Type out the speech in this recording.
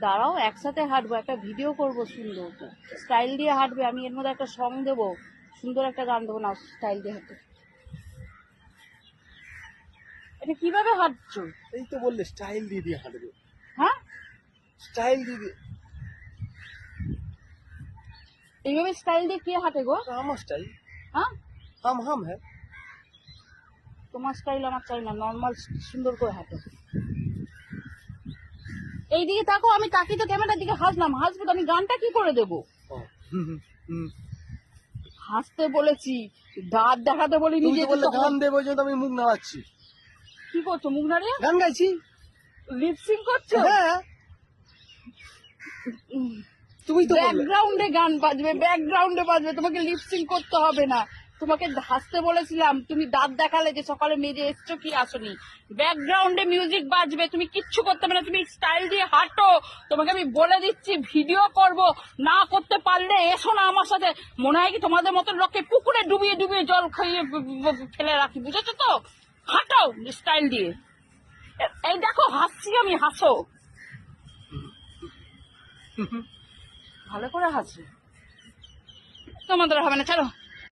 দাঁড়াও, একসাথে হাঁটবো, একটা ভিডিও করবো সুন্দর স্টাইল দিয়ে হাঁটবে। আমি এর মধ্যে একটা সং দেবো, সুন্দর একটা গান দেবো। না, স্টাইল দিয়ে হাঁটবে। এটা কিভাবে হাঁটছো? এই তো বললে স্টাইল দিয়ে দিয়ে হাঁটবে। হ্যাঁ, স্টাইল দিয়ে দিয়ে। এইভাবে স্টাইল দিয়ে কে হাঁটে গো? আমার স্টাইল। হ্যাঁ, হাম হ্যাঁ। তোমার স্টাইল আমার চাই না, নর্মাল সুন্দর করে হাঁটো। এইদিকে তাকো, আমি তাকিয়ে তো ক্যামেরার দিকে হাসলাম, হাসবো তো আমি গানটা কি করে দেবো? হাসতে বলেছি, দাঁত দেখাতে বলি। তুমি নিজে তো বললে গান দেবো, ওই জন্য আমি মুখ নাড়াচ্ছি। কি করছো? মুখ নাড়িয়ে গান গাইছি। লিপসিং করছো? হ্যাঁ, তুমি তো বললে। ব্যাকগ্রাউন্ডে গান বাজবে, ব্যাকগ্রাউন্ডে বাজবে, তোমাকে লিপসিং করতে হবে না। তোমাকে হাসতে বলেছিলাম, তুমি দাঁত দেখালে যে সকালে মেজে এসছো কি আসনি। ব্যাকগ্রাউন্ডে মিউজিক বাজবে, তুমি কিচ্ছু করতে হবে না। তুমি স্টাইল দিয়ে হাঁটো, তোমাকে আমি বলে দিচ্ছি। ভিডিও করব, না করতে পারলে এসো না আমার সাথে। মনে হয় কি তোমাদের মতন লোককে পুকুরে ডুবিয়ে ডুবিয়ে জল খাইয়ে ফেলে রাখি, বুঝেছো তো? হাঁটো স্টাইল দিয়ে। এই দেখো হাসছি আমি, হাসো ভালো করে হাসো। তোমাদের হবে না, চলো।